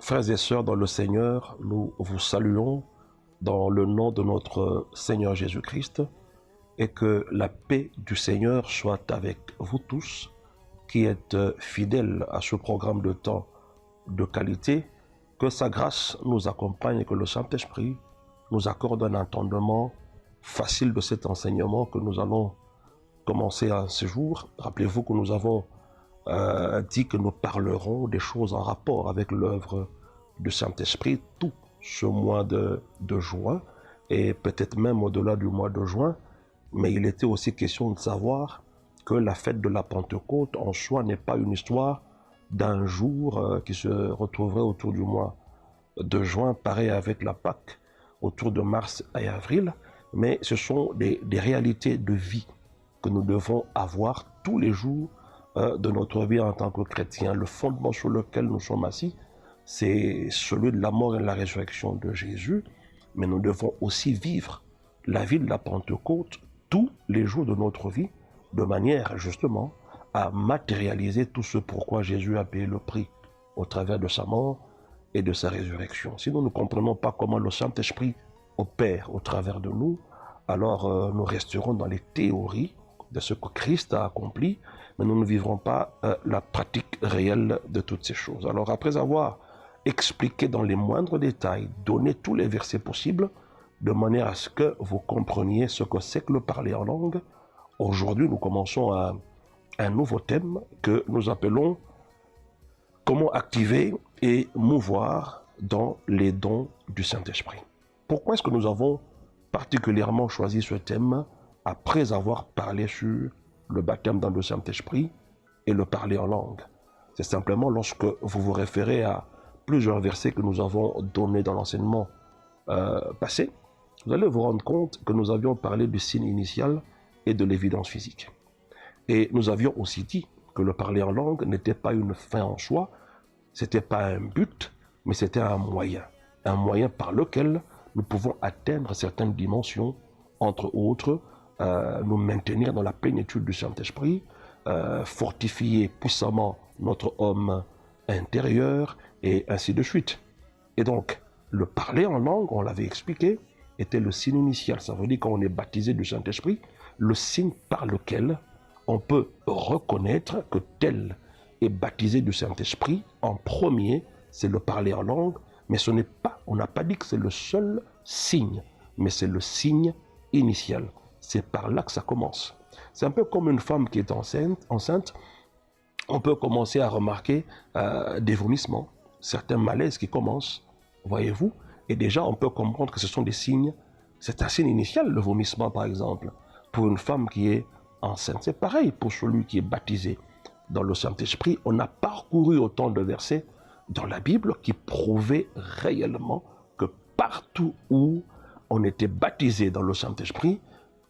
Frères et sœurs dans le Seigneur, nous vous saluons dans le nom de notre Seigneur Jésus-Christ et que la paix du Seigneur soit avec vous tous qui êtes fidèles à ce programme de temps de qualité, que sa grâce nous accompagne et que le Saint-Esprit nous accorde un entendement facile de cet enseignement que nous allons commencer à ce jour. Rappelez-vous que nous avons dit que nous parlerons des choses en rapport avec l'œuvre du Saint-Esprit tout ce mois de juin et peut-être même au-delà du mois de juin, mais il était aussi question de savoir que la fête de la Pentecôte en soi n'est pas une histoire d'un jour qui se retrouverait autour du mois de juin, pareil avec la Pâque, autour de mars et avril, mais ce sont des réalités de vie que nous devons avoir tous les jours de notre vie en tant que chrétiens. Le fondement sur lequel nous sommes assis, c'est celui de la mort et de la résurrection de Jésus, mais nous devons aussi vivre la vie de la Pentecôte tous les jours de notre vie, de manière justement à matérialiser tout ce pourquoi Jésus a payé le prix au travers de sa mort et de sa résurrection. Si nous ne comprenons pas comment le Saint-Esprit opère au travers de nous, alors nous resterons dans les théories de ce que Christ a accompli, mais nous ne vivrons pas la pratique réelle de toutes ces choses. Alors après avoir expliqué dans les moindres détails, donné tous les versets possibles, de manière à ce que vous compreniez ce que c'est que le parler en langue, aujourd'hui nous commençons un nouveau thème que nous appelons « Comment activer et mouvoir dans les dons du Saint-Esprit ». Pourquoi est-ce que nous avons particulièrement choisi ce thème après avoir parlé sur le baptême dans le Saint-Esprit et le parler en langue? C'est simplement lorsque vous vous référez à plusieurs versets que nous avons donnés dans l'enseignement passé, vous allez vous rendre compte que nous avions parlé du signe initial et de l'évidence physique. Et nous avions aussi dit que le parler en langue n'était pas une fin en soi, c'était pas un but, mais c'était un moyen par lequel nous pouvons atteindre certaines dimensions, entre autres, nous maintenir dans la plénitude du Saint-Esprit, fortifier puissamment notre homme intérieur, et ainsi de suite. Et donc, le parler en langue, on l'avait expliqué, était le signe initial. Ça veut dire quand on est baptisé du Saint-Esprit, le signe par lequel on peut reconnaître que tel est baptisé du Saint-Esprit. En premier, c'est le parler en langue, mais ce n'est pas, on n'a pas dit que c'est le seul signe, mais c'est le signe initial. C'est par là que ça commence. C'est un peu comme une femme qui est enceinte, on peut commencer à remarquer des vomissements, certains malaises qui commencent, voyez-vous, et déjà on peut comprendre que ce sont des signes, c'est un signe initial, le vomissement par exemple, pour une femme qui est enceinte. C'est pareil pour celui qui est baptisé dans le Saint-Esprit. On a parcouru autant de versets dans la Bible qui prouvaient réellement que partout où on était baptisé dans le Saint-Esprit,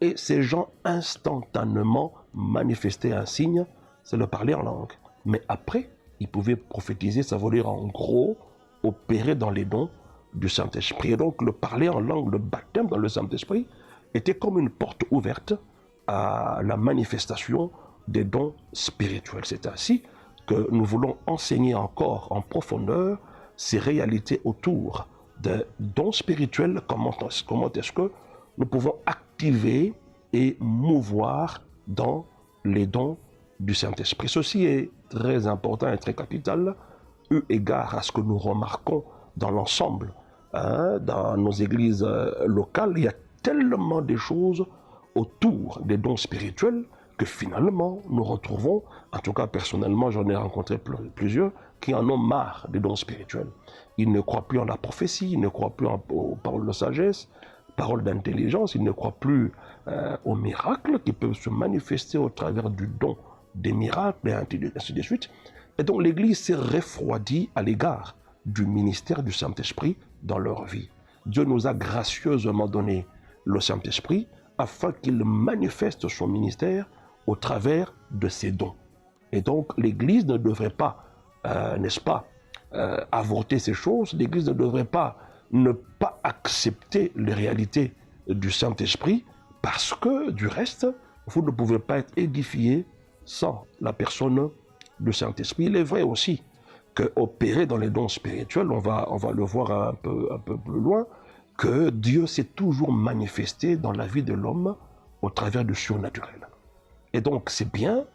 et ces gens instantanément manifestaient un signe, c'est le parler en langue. Mais après, ils pouvaient prophétiser, ça veut dire en gros, opérer dans les dons du Saint-Esprit. Et donc le parler en langue, le baptême dans le Saint-Esprit, était comme une porte ouverte à la manifestation des dons spirituels. C'est ainsi que nous voulons enseigner encore en profondeur ces réalités autour des dons spirituels, comment est-ce que nous pouvons activer et mouvoir dans les dons du Saint-Esprit. Ceci est très important et très capital, eu égard à ce que nous remarquons dans l'ensemble, dans nos églises locales. Il y a tellement de choses autour des dons spirituels que finalement nous retrouvons, en tout cas personnellement j'en ai rencontré plusieurs, qui en ont marre des dons spirituels. Ils ne croient plus en la prophétie, ils ne croient plus aux paroles de sagesse, paroles d'intelligence, ils ne croient plus aux miracles qui peuvent se manifester au travers du don des miracles, et ainsi de suite. Et donc l'Église s'est refroidie à l'égard du ministère du Saint-Esprit dans leur vie. Dieu nous a gracieusement donné le Saint-Esprit afin qu'il manifeste son ministère au travers de ses dons. Et donc l'Église ne devrait pas, n'est-ce pas, avorter ces choses. L'Église ne devrait pas ne pas accepter les réalités du Saint-Esprit parce que, du reste, vous ne pouvez pas être édifié sans la personne du Saint-Esprit. Il est vrai aussi que opérer dans les dons spirituels, on va le voir un peu plus loin, que Dieu s'est toujours manifesté dans la vie de l'homme au travers du surnaturel. Et donc c'est bien,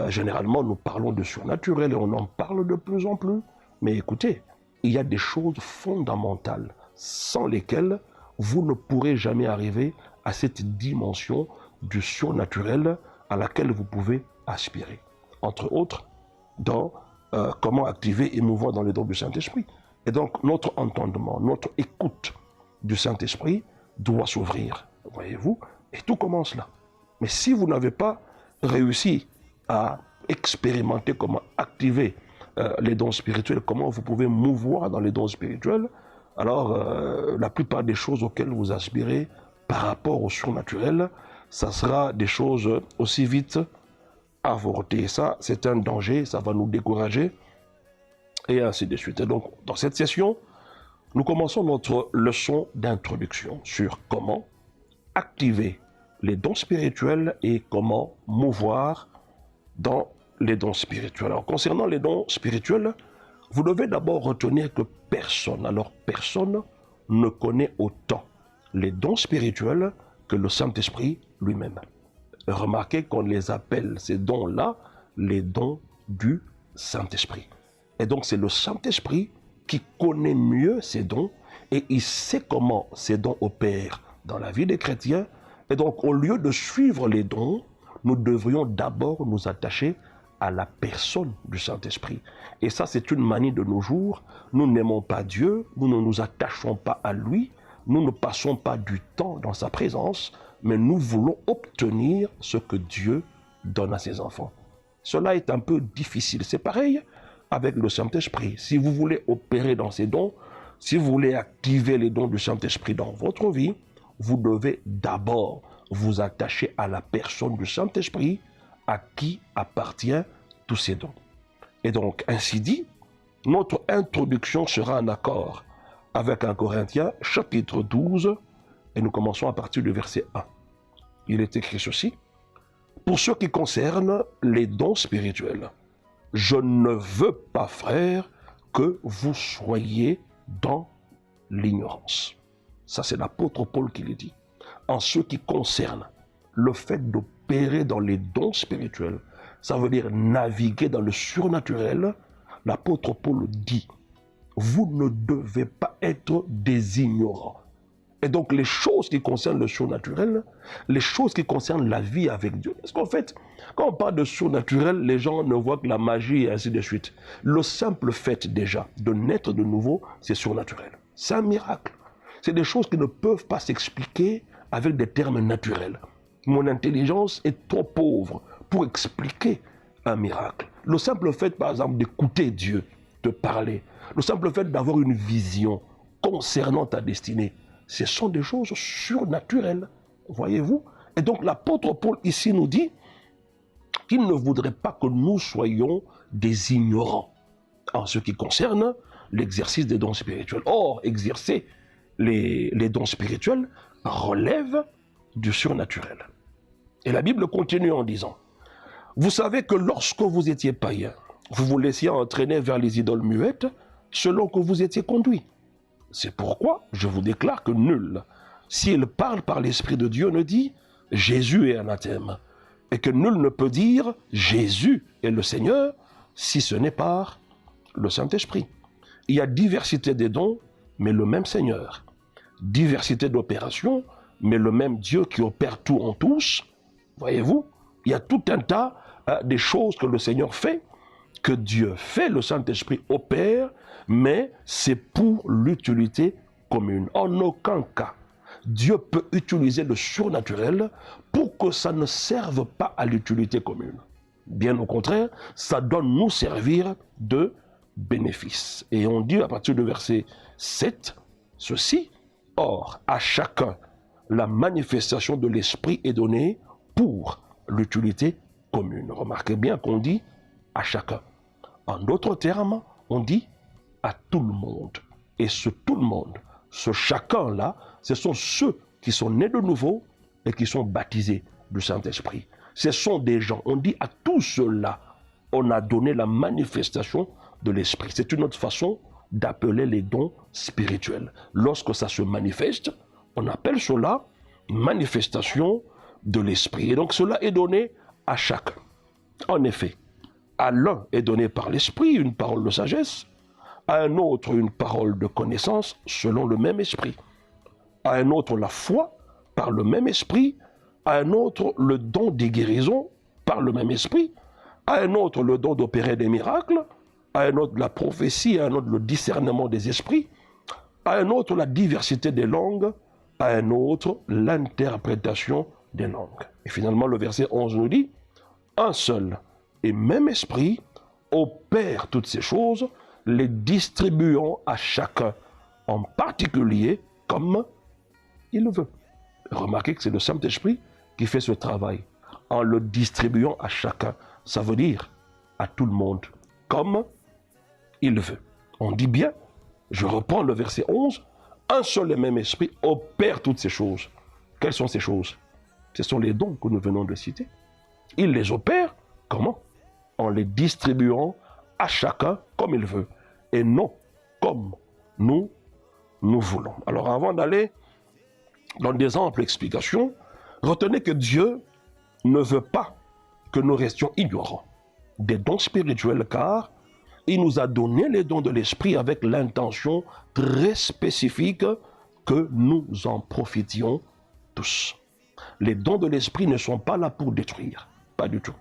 généralement nous parlons de surnaturel et on en parle de plus en plus, mais écoutez, il y a des choses fondamentales sans lesquelles vous ne pourrez jamais arriver à cette dimension du surnaturel à laquelle vous pouvez aspirer. Entre autres, dans comment activer et mouvoir dans les dons du Saint-Esprit. Et donc, notre entendement, notre écoute du Saint-Esprit doit s'ouvrir, voyez-vous, et tout commence là. Mais si vous n'avez pas réussi à expérimenter comment activer les dons spirituels, comment vous pouvez mouvoir dans les dons spirituels, alors la plupart des choses auxquelles vous aspirez par rapport au surnaturel, ça sera des choses aussi vite avortées. Ça, c'est un danger, ça va nous décourager, et ainsi de suite. Et donc, dans cette session, nous commençons notre leçon d'introduction sur comment activer les dons spirituels et comment mouvoir dans les dons spirituels. Alors, concernant les dons spirituels, vous devez d'abord retenir que personne ne connaît autant les dons spirituels que le Saint-Esprit lui-même. Remarquez qu'on les appelle, ces dons-là, les dons du Saint-Esprit. Et donc c'est le Saint-Esprit qui connaît mieux ces dons et il sait comment ces dons opèrent dans la vie des chrétiens. Et donc au lieu de suivre les dons, nous devrions d'abord nous attacher à la personne du Saint-Esprit. Et ça, c'est une manie de nos jours. Nous n'aimons pas Dieu, nous ne nous attachons pas à lui, nous ne passons pas du temps dans sa présence, mais nous voulons obtenir ce que Dieu donne à ses enfants. Cela est un peu difficile. C'est pareil avec le Saint-Esprit. Si vous voulez opérer dans ces dons, si vous voulez activer les dons du Saint-Esprit dans votre vie, vous devez d'abord vous attacher à la personne du Saint-Esprit à qui appartiennent tous ces dons. Et donc, ainsi dit, notre introduction sera en accord avec 1 Corinthiens chapitre 12, et nous commençons à partir du verset 1. Il est écrit ceci: pour ce qui concerne les dons spirituels, je ne veux pas, frères, que vous soyez dans l'ignorance. Ça, c'est l'apôtre Paul qui le dit. En ce qui concerne le fait d'opérer dans les dons spirituels, ça veut dire naviguer dans le surnaturel, l'apôtre Paul dit, vous ne devez pas être des ignorants. Et donc les choses qui concernent le surnaturel, les choses qui concernent la vie avec Dieu, parce qu'en fait, quand on parle de surnaturel, les gens ne voient que la magie et ainsi de suite. Le simple fait déjà de naître de nouveau, c'est surnaturel. C'est un miracle. C'est des choses qui ne peuvent pas s'expliquer avec des termes naturels. Mon intelligence est trop pauvre pour expliquer un miracle. Le simple fait, par exemple, d'écouter Dieu te parler, le simple fait d'avoir une vision concernant ta destinée, ce sont des choses surnaturelles, voyez-vous. Et donc l'apôtre Paul ici nous dit qu'il ne voudrait pas que nous soyons des ignorants en ce qui concerne l'exercice des dons spirituels. Or, exercer les dons spirituels relève du surnaturel. Et la Bible continue en disant, vous savez que lorsque vous étiez païens, vous vous laissiez entraîner vers les idoles muettes selon que vous étiez conduits. C'est pourquoi je vous déclare que nul, s'il parle par l'Esprit de Dieu, ne dit « Jésus est anathème » et que nul ne peut dire « Jésus est le Seigneur » si ce n'est par le Saint-Esprit. Il y a diversité des dons, mais le même Seigneur. Diversité d'opérations, mais le même Dieu qui opère tout en tous. Voyez-vous, il y a tout un tas des choses que le Seigneur fait, que Dieu fait, le Saint-Esprit opère, mais c'est pour l'utilité commune. En aucun cas, Dieu peut utiliser le surnaturel pour que ça ne serve pas à l'utilité commune. Bien au contraire, ça doit nous servir de bénéfice. Et on dit à partir du verset 7, ceci, or, à chacun, la manifestation de l'Esprit est donnée pour l'utilité commune. Remarquez bien qu'on dit à chacun. En d'autres termes, on dit à tout le monde. Et ce tout le monde, ce chacun-là, ce sont ceux qui sont nés de nouveau et qui sont baptisés du Saint-Esprit. Ce sont des gens, on dit à tous ceux-là, on a donné la manifestation de l'esprit. C'est une autre façon d'appeler les dons spirituels. Lorsque ça se manifeste, on appelle cela manifestation de l'esprit. Et donc cela est donné à chacun. En effet, à l'un est donné par l'esprit une parole de sagesse, à un autre une parole de connaissance selon le même esprit, à un autre la foi par le même esprit, à un autre le don des guérisons par le même esprit, à un autre le don d'opérer des miracles, à un autre la prophétie, à un autre le discernement des esprits, à un autre la diversité des langues, à un autre l'interprétation des langues. Et finalement, le verset 11 nous dit, un seul et même esprit opère toutes ces choses, les distribuant à chacun en particulier comme il veut. Remarquez que c'est le Saint-Esprit qui fait ce travail en le distribuant à chacun. Ça veut dire à tout le monde comme il veut. On dit bien, je reprends le verset 11, un seul et même esprit opère toutes ces choses. Quelles sont ces choses? Ce sont les dons que nous venons de citer. Il les opère, comment? En les distribuant à chacun comme il veut, et non comme nous voulons. Alors avant d'aller dans des amples explications, retenez que Dieu ne veut pas que nous restions ignorants des dons spirituels, car il nous a donné les dons de l'esprit avec l'intention très spécifique que nous en profitions tous. Les dons de l'esprit ne sont pas là pour détruire, pas du tout.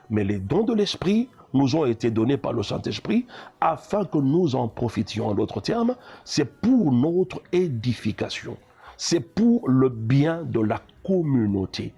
Mais les dons de l'esprit nous ont été donnés par le Saint-Esprit afin que nous en profitions. En d'autres termes, c'est pour notre édification. C'est pour le bien de la communauté.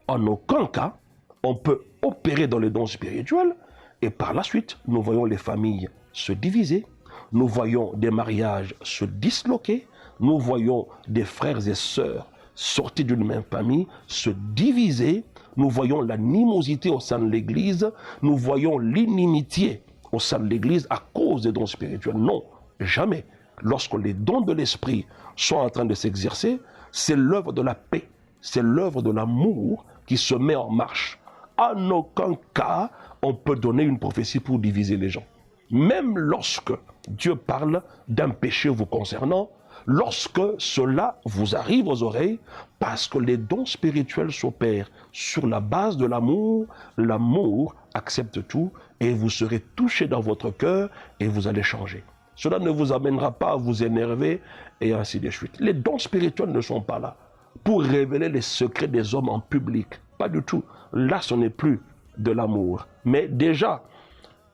En aucun cas, on peut opérer dans les dons spirituels et par la suite, nous voyons les familles se diviser, nous voyons des mariages se disloquer, nous voyons des frères et sœurs sortis d'une même famille se diviser, nous voyons l'animosité au sein de l'Église, nous voyons l'inimitié au sein de l'Église à cause des dons spirituels. Non, jamais. Lorsque les dons de l'Esprit sont en train de s'exercer, c'est l'œuvre de la paix, c'est l'œuvre de l'amour qui se met en marche. En aucun cas, on peut donner une prophétie pour diviser les gens. Même lorsque Dieu parle d'un péché vous concernant, lorsque cela vous arrive aux oreilles, parce que les dons spirituels s'opèrent sur la base de l'amour, l'amour accepte tout et vous serez touché dans votre cœur et vous allez changer. Cela ne vous amènera pas à vous énerver et ainsi de suite. Les dons spirituels ne sont pas là pour révéler les secrets des hommes en public. Pas du tout. Là, ce n'est plus de l'amour. Mais déjà,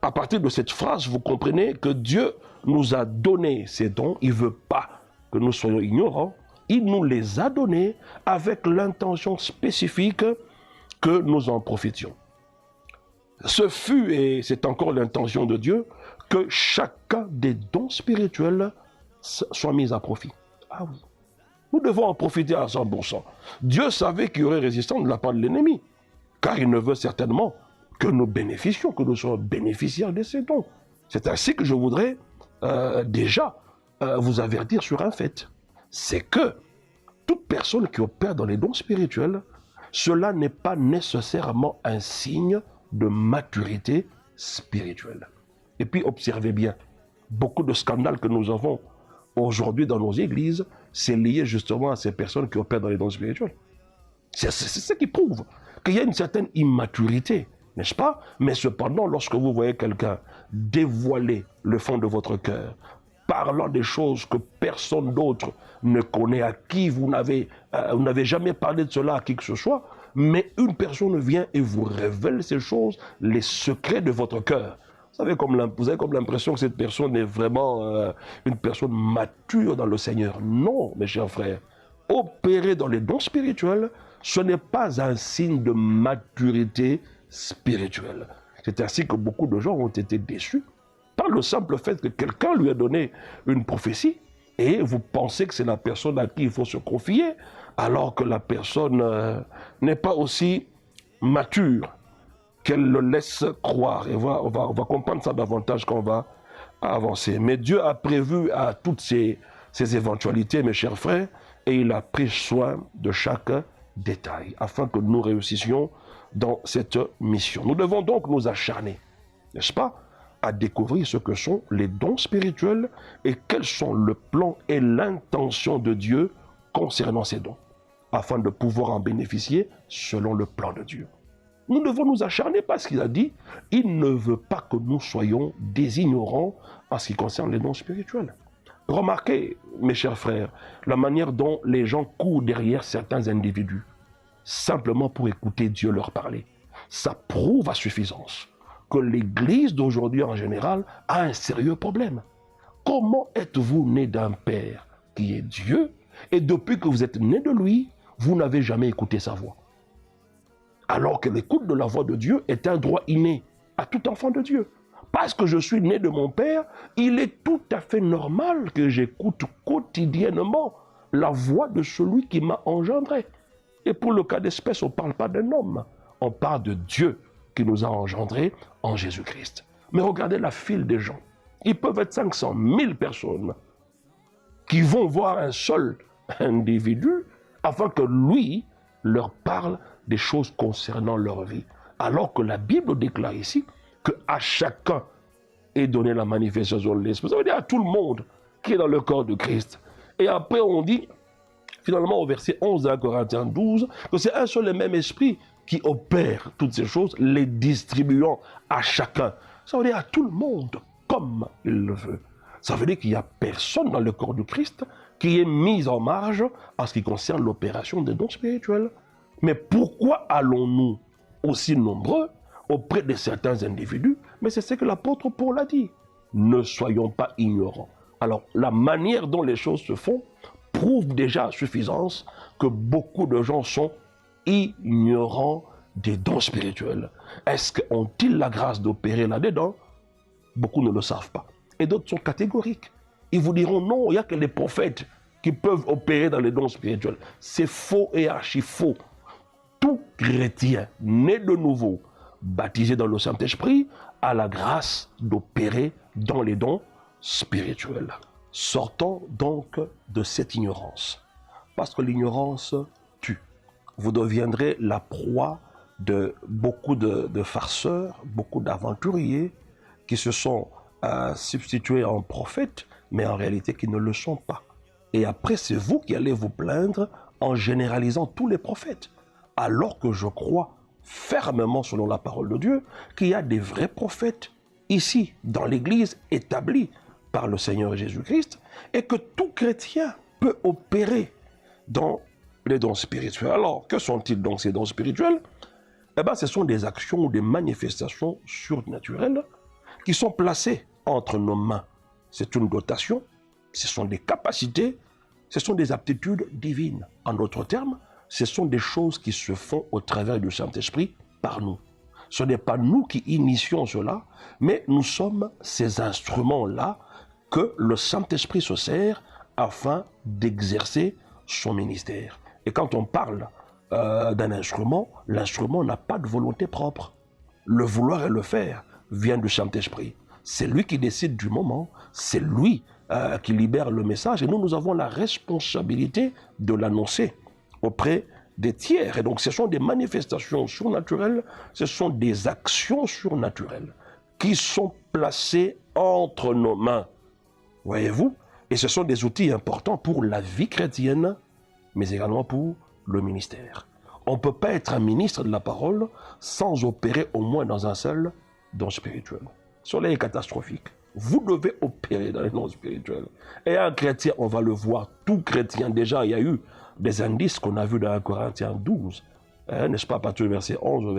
à partir de cette phrase, vous comprenez que Dieu nous a donné ces dons. Il ne veut pas que nous soyons ignorants. Il nous les a donnés avec l'intention spécifique que nous en profitions. Ce fut, et c'est encore l'intention de Dieu, que chacun des dons spirituels soit mis à profit. Ah oui. Nous devons en profiter à 100%. Dieu savait qu'il y aurait résistance de la part de l'ennemi, car il ne veut certainement que nous bénéficions, que nous soyons bénéficiaires de ces dons. C'est ainsi que je voudrais déjà vous avertir sur un fait. C'est que toute personne qui opère dans les dons spirituels, cela n'est pas nécessairement un signe de maturité spirituelle. Et puis observez bien, beaucoup de scandales que nous avons aujourd'hui dans nos églises, c'est lié justement à ces personnes qui opèrent dans les dons spirituels. C'est ce qui prouve qu'il y a une certaine immaturité, n'est-ce pas? Mais cependant, lorsque vous voyez quelqu'un dévoiler le fond de votre cœur, parlant des choses que personne d'autre ne connaît, à qui vous n'avez jamais parlé de cela à qui que ce soit, mais une personne vient et vous révèle ces choses, les secrets de votre cœur. Vous avez comme l'impression que cette personne est vraiment une personne mature dans le Seigneur. Non, mes chers frères. Opérer dans les dons spirituels, ce n'est pas un signe de maturité spirituelle. C'est ainsi que beaucoup de gens ont été déçus par le simple fait que quelqu'un lui a donné une prophétie et vous pensez que c'est la personne à qui il faut se confier, alors que la personne n'est pas aussi mature qu'elle le laisse croire. Et on va comprendre ça davantage quand on va avancer. Mais Dieu a prévu à toutes ces éventualités, mes chers frères, et il a pris soin de chaque détail, afin que nous réussissions dans cette mission. Nous devons donc nous acharner, n'est-ce pas, à découvrir ce que sont les dons spirituels et quels sont le plan et l'intention de Dieu concernant ces dons, afin de pouvoir en bénéficier selon le plan de Dieu. Nous devons nous acharner parce qu'il a dit, il ne veut pas que nous soyons des ignorants en ce qui concerne les dons spirituels. Remarquez, mes chers frères, la manière dont les gens courent derrière certains individus, simplement pour écouter Dieu leur parler. Ça prouve à suffisance que l'Église d'aujourd'hui en général a un sérieux problème. Comment êtes-vous né d'un Père qui est Dieu et depuis que vous êtes né de lui, vous n'avez jamais écouté sa voix? Alors que l'écoute de la voix de Dieu est un droit inné à tout enfant de Dieu. Parce que je suis né de mon Père, il est tout à fait normal que j'écoute quotidiennement la voix de celui qui m'a engendré. Et pour le cas d'espèce, on ne parle pas d'un homme, on parle de Dieu qui nous a engendrés en Jésus-Christ. Mais regardez la file des gens. Ils peuvent être 500, 1000 personnes qui vont voir un seul individu afin que lui leur parle des choses concernant leur vie. Alors que la Bible déclare ici qu'à chacun est donnée la manifestation de l'Esprit. Ça veut dire à tout le monde qui est dans le corps de Christ. Et après on dit, finalement au verset 11 de Corinthiens 12, que c'est un seul et même esprit qui opère toutes ces choses, les distribuant à chacun. Ça veut dire à tout le monde, comme il le veut. Ça veut dire qu'il n'y a personne dans le corps de Christ qui est mis en marge en ce qui concerne l'opération des dons spirituels. Mais pourquoi allons-nous aussi nombreux auprès de certains individus? Mais c'est ce que l'apôtre Paul a dit. Ne soyons pas ignorants. Alors, la manière dont les choses se font prouve déjà à suffisance que beaucoup de gens sont ignorants des dons spirituels. Est-ce qu'ont-ils la grâce d'opérer là-dedans? Beaucoup ne le savent pas. Et d'autres sont catégoriques. Ils vous diront non, il n'y a que les prophètes qui peuvent opérer dans les dons spirituels. C'est faux et archi faux. Tout chrétien né de nouveau, baptisé dans le Saint-Esprit, a la grâce d'opérer dans les dons spirituels. Sortons donc de cette ignorance, parce que l'ignorance tue. Vous deviendrez la proie de beaucoup de farceurs, beaucoup d'aventuriers qui se sont substitués en prophètes, mais en réalité qui ne le sont pas. Et après, c'est vous qui allez vous plaindre en généralisant tous les prophètes. Alors que je crois fermement, selon la parole de Dieu, qu'il y a des vrais prophètes ici, dans l'Église, établis par le Seigneur Jésus-Christ, et que tout chrétien peut opérer dans les dons spirituels. Alors, que sont-ils donc ces dons spirituels? Eh bien, ce sont des actions ou des manifestations surnaturelles qui sont placées entre nos mains. C'est une dotation, ce sont des capacités, ce sont des aptitudes divines. En d'autres termes, ce sont des choses qui se font au travers du Saint-Esprit par nous. Ce n'est pas nous qui initions cela, mais nous sommes ces instruments-là que le Saint-Esprit se sert afin d'exercer son ministère. Et quand on parle d'un instrument, l'instrument n'a pas de volonté propre. Le vouloir et le faire vient du Saint-Esprit. C'est lui qui décide du moment, c'est lui qui libère le message, et nous avons la responsabilité de l'annoncer auprès des tiers. Et donc ce sont des manifestations surnaturelles, ce sont des actions surnaturelles qui sont placées entre nos mains. Voyez-vous? Et ce sont des outils importants pour la vie chrétienne, mais également pour le ministère. On ne peut pas être un ministre de la parole sans opérer au moins dans un seul don spirituel. Cela est catastrophique. Vous devez opérer dans les dons spirituels. Et un chrétien, on va le voir, tout chrétien, déjà il y a eu des indices qu'on a vus dans 1 Corinthiens 12, n'est-ce pas, à partir du verset 11,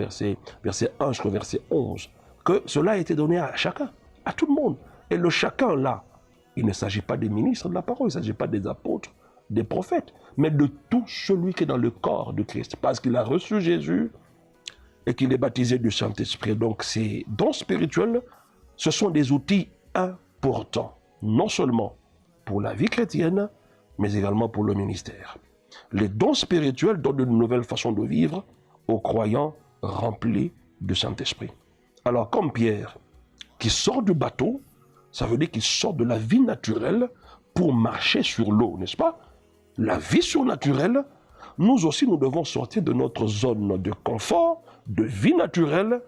verset 1 jusqu'au verset 11, que cela a été donné à chacun, à tout le monde. Et le chacun là, il ne s'agit pas des ministres de la parole, il ne s'agit pas des apôtres, des prophètes, mais de tout celui qui est dans le corps de Christ, parce qu'il a reçu Jésus et qu'il est baptisé du Saint-Esprit. Donc ces dons spirituels, ce sont des outils importants, non seulement pour la vie chrétienne, mais également pour le ministère. Les dons spirituels donnent une nouvelle façon de vivre aux croyants remplis du Saint-Esprit. Alors comme Pierre, qui sort du bateau, ça veut dire qu'il sort de la vie naturelle pour marcher sur l'eau, n'est-ce pas? La vie surnaturelle, nous aussi nous devons sortir de notre zone de confort, de vie naturelle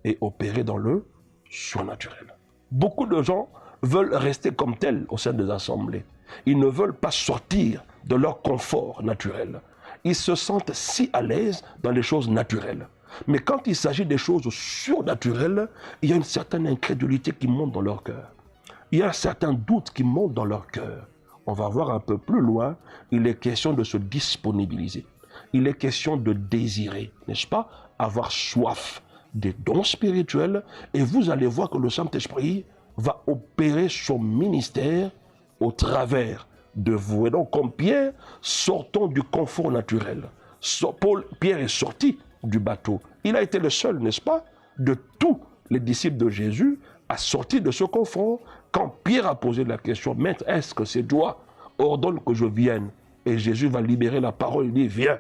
et opérer dans le surnaturel. Beaucoup de gens veulent rester comme tels au sein des assemblées. Ils ne veulent pas sortir de leur confort naturel. Ils se sentent si à l'aise dans les choses naturelles. Mais quand il s'agit des choses surnaturelles, il y a une certaine incrédulité qui monte dans leur cœur. Il y a un certain doute qui monte dans leur cœur. On va voir un peu plus loin, il est question de se disponibiliser. Il est question de désirer, n'est-ce pas, avoir soif des dons spirituels. Et vous allez voir que le Saint-Esprit va opérer son ministère au travers de vous. Et donc, comme Pierre, sortons du confort naturel. Pierre est sorti du bateau. Il a été le seul, n'est-ce pas, de tous les disciples de Jésus à sortir de ce confort. Quand Pierre a posé la question, Maître, est-ce que c'est toi? Ordonne que je vienne. Et Jésus va libérer la parole, il dit, viens.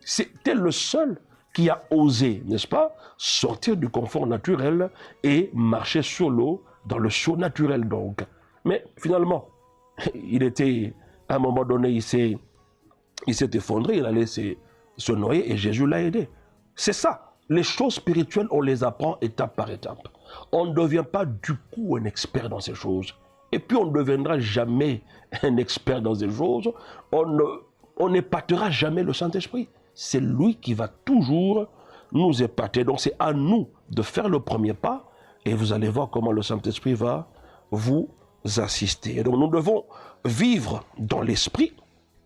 C'était le seul qui a osé, n'est-ce pas, sortir du confort naturel et marcher sur l'eau dans le surnaturel donc. Mais finalement, il était, à un moment donné, il s'est effondré, il allait se noyer et Jésus l'a aidé. C'est ça. Les choses spirituelles, on les apprend étape par étape. On ne devient pas du coup un expert dans ces choses. Et puis on ne deviendra jamais un expert dans ces choses. On n'épatera jamais le Saint-Esprit. C'est lui qui va toujours nous épater. Donc c'est à nous de faire le premier pas et vous allez voir comment le Saint-Esprit va vous assister. Et donc nous devons vivre dans l'esprit,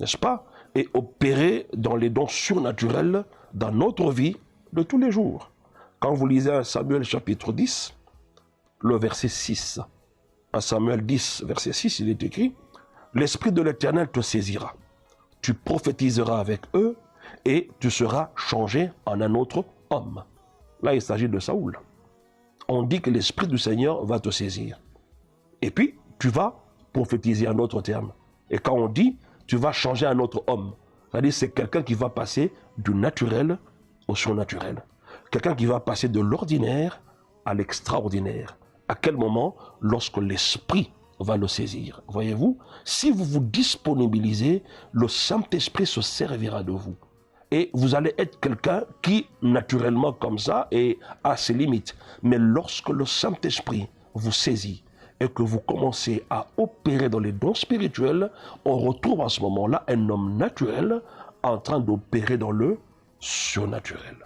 n'est-ce pas, et opérer dans les dons surnaturels dans notre vie de tous les jours. Quand vous lisez un Samuel chapitre 10, le verset 6, à Samuel 10, verset 6, il est écrit, « L'Esprit de l'Éternel te saisira, tu prophétiseras avec eux, et tu seras changé en un autre homme. » Là, il s'agit de Saoul. On dit que l'Esprit du Seigneur va te saisir. Et puis, tu vas prophétiser un autre terme. Et quand on dit, tu vas changer un autre homme, c'est-à-dire c'est quelqu'un qui va passer du naturel au surnaturel. Quelqu'un qui va passer de l'ordinaire à l'extraordinaire. À quel moment? Lorsque l'Esprit va le saisir. Voyez-vous, si vous vous disponibilisez, le Saint-Esprit se servira de vous. Et vous allez être quelqu'un qui, naturellement comme ça, a ses limites. Mais lorsque le Saint-Esprit vous saisit et que vous commencez à opérer dans les dons spirituels, on retrouve à ce moment-là un homme naturel en train d'opérer dans le surnaturel.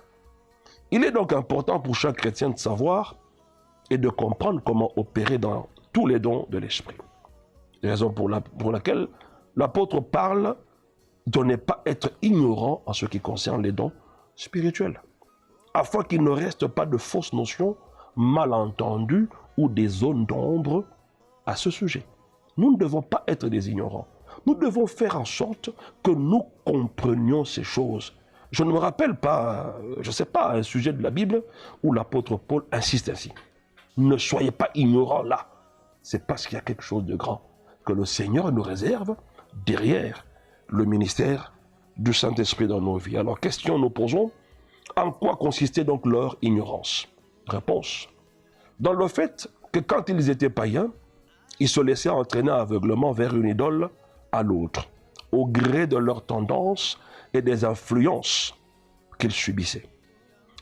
Il est donc important pour chaque chrétien de savoir et de comprendre comment opérer dans tous les dons de l'Esprit. Raison pour laquelle l'apôtre parle de ne pas être ignorant en ce qui concerne les dons spirituels, afin qu'il ne reste pas de fausses notions mal entendues ou des zones d'ombre à ce sujet. Nous ne devons pas être des ignorants. Nous devons faire en sorte que nous comprenions ces choses. Je ne me rappelle pas, je ne sais pas, un sujet de la Bible où l'apôtre Paul insiste ainsi. Ne soyez pas ignorants là. C'est parce qu'il y a quelque chose de grand que le Seigneur nous réserve derrière le ministère du Saint-Esprit dans nos vies. Alors, question nous posons, en quoi consistait donc leur ignorance? Réponse, dans le fait que quand ils étaient païens, ils se laissaient entraîner aveuglement vers une idole à l'autre, au gré de leurs tendances et des influences qu'ils subissaient.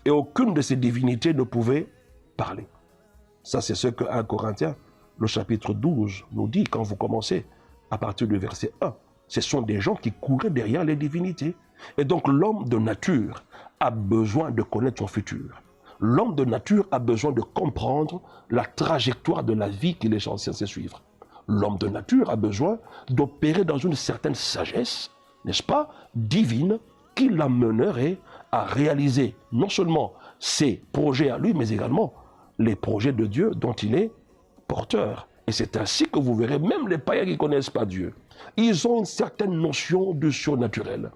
Et aucune de ces divinités ne pouvait parler. Ça, c'est ce que 1 Corinthiens, le chapitre 12, nous dit quand vous commencez à partir du verset 1. Ce sont des gens qui couraient derrière les divinités. Et donc l'homme de nature a besoin de connaître son futur. L'homme de nature a besoin de comprendre la trajectoire de la vie qu'il est censé suivre. L'homme de nature a besoin d'opérer dans une certaine sagesse, n'est-ce pas, divine, qui l'amènerait à réaliser non seulement ses projets à lui, mais également les projets de Dieu dont il est porteur. Et c'est ainsi que vous verrez, même les païens qui ne connaissent pas Dieu, ils ont une certaine notion du surnaturel.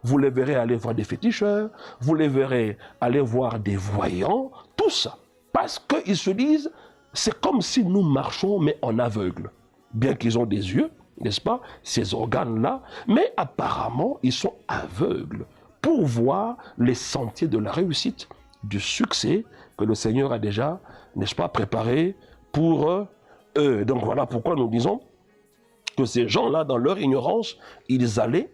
Vous les verrez aller voir des féticheurs, vous les verrez aller voir des voyants, tout ça. Parce qu'ils se disent, c'est comme si nous marchons mais en aveugle. Bien qu'ils ont des yeux, n'est-ce pas, ces organes-là, mais apparemment ils sont aveugles pour voir les sentiers de la réussite, du succès que le Seigneur a déjà, n'est-ce pas, préparé pour eux. Donc voilà pourquoi nous disons que ces gens-là, dans leur ignorance, ils allaient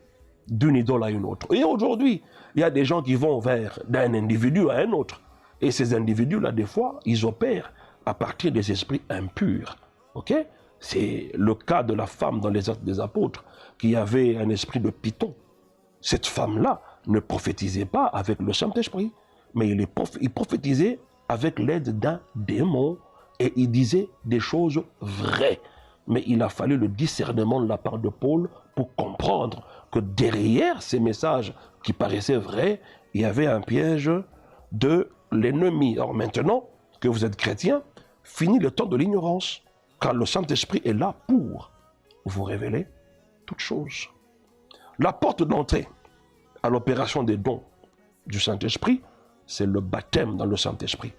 d'une idole à une autre. Et aujourd'hui, il y a des gens qui vont vers d'un individu à un autre. Et ces individus-là, des fois, ils opèrent à partir des esprits impurs. Ok? C'est le cas de la femme dans les Actes des Apôtres qui avait un esprit de python. Cette femme-là ne prophétisait pas avec le Saint-Esprit, mais il prophétisait avec l'aide d'un démon et il disait des choses vraies. Mais il a fallu le discernement de la part de Paul pour comprendre que derrière ces messages qui paraissaient vrais, il y avait un piège de l'ennemi. Alors maintenant que vous êtes chrétien, fini le temps de l'ignorance, car le Saint-Esprit est là pour vous révéler toutes choses. La porte d'entrée à l'opération des dons du Saint-Esprit, c'est le baptême dans le Saint-Esprit.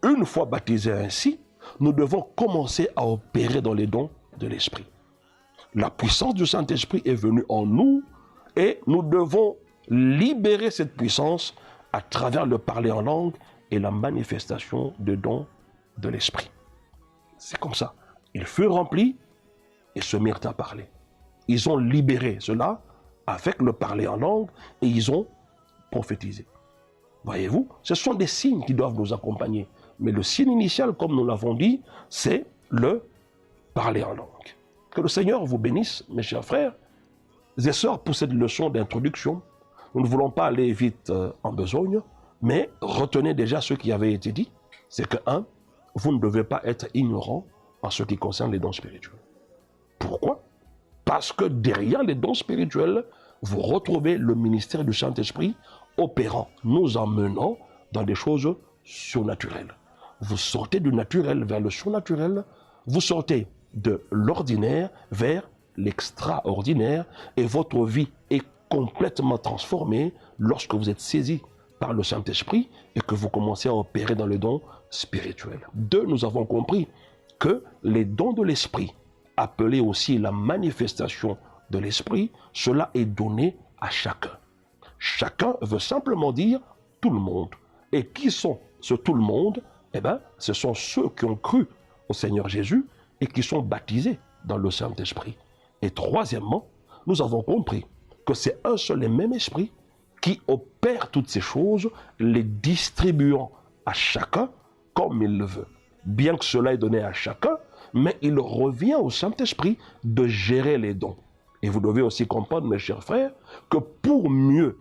Une fois baptisés ainsi, nous devons commencer à opérer dans les dons de l'Esprit. La puissance du Saint-Esprit est venue en nous et nous devons libérer cette puissance à travers le parler en langue et la manifestation de dons de l'Esprit. C'est comme ça. Ils furent remplis et se mirent à parler. Ils ont libéré cela avec le parler en langue et ils ont prophétisé. Voyez-vous, ce sont des signes qui doivent nous accompagner. Mais le signe initial, comme nous l'avons dit, c'est le parler en langue. Que le Seigneur vous bénisse, mes chers frères et sœurs, pour cette leçon d'introduction. Nous ne voulons pas aller vite en besogne, mais retenez déjà ce qui avait été dit. C'est que, vous ne devez pas être ignorant en ce qui concerne les dons spirituels. Pourquoi? Parce que derrière les dons spirituels, vous retrouvez le ministère du Saint-Esprit opérant, nous emmenant dans des choses surnaturelles. Vous sortez du naturel vers le surnaturel, vous sortez de l'ordinaire vers l'extraordinaire et votre vie est complètement transformée lorsque vous êtes saisi par le Saint-Esprit et que vous commencez à opérer dans le don spirituel. Deux, nous avons compris que les dons de l'Esprit, appelés aussi la manifestation de l'Esprit, cela est donné à chacun. Chacun veut simplement dire tout le monde. Et qui sont ce tout le monde? Eh bien, ce sont ceux qui ont cru au Seigneur Jésus et qui sont baptisés dans le Saint-Esprit. Et troisièmement, nous avons compris que c'est un seul et même esprit qui opère toutes ces choses, les distribuant à chacun comme il le veut. Bien que cela est donné à chacun, mais il revient au Saint-Esprit de gérer les dons. Et vous devez aussi comprendre, mes chers frères, que pour mieux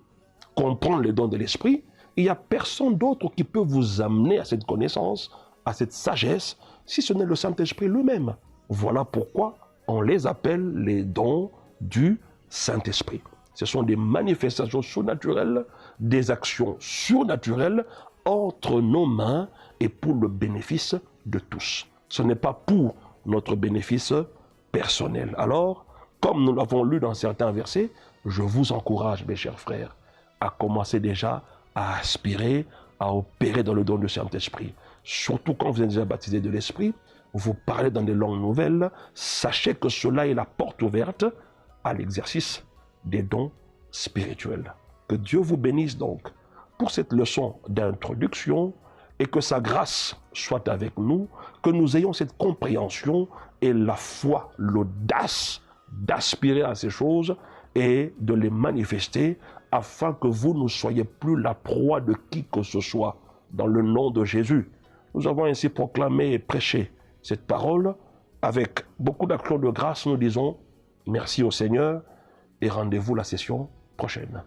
comprendre les dons de l'Esprit, il n'y a personne d'autre qui peut vous amener à cette connaissance, à cette sagesse, si ce n'est le Saint-Esprit lui-même. Voilà pourquoi on les appelle les dons du Saint-Esprit. Ce sont des manifestations surnaturelles, des actions surnaturelles entre nos mains et pour le bénéfice de tous. Ce n'est pas pour notre bénéfice personnel. Alors, comme nous l'avons lu dans certains versets, je vous encourage, mes chers frères, à commencer déjà à aspirer, à opérer dans le don du Saint-Esprit. Surtout quand vous êtes déjà baptisé de l'Esprit, vous parlez dans des langues nouvelles, sachez que cela est la porte ouverte à l'exercice des dons spirituels. Que Dieu vous bénisse donc pour cette leçon d'introduction et que sa grâce soit avec nous, que nous ayons cette compréhension et la foi, l'audace d'aspirer à ces choses et de les manifester afin que vous ne soyez plus la proie de qui que ce soit dans le nom de Jésus. Nous avons ainsi proclamé et prêché cette parole avec beaucoup d'actions de grâce. Nous disons merci au Seigneur et rendez-vous la session prochaine.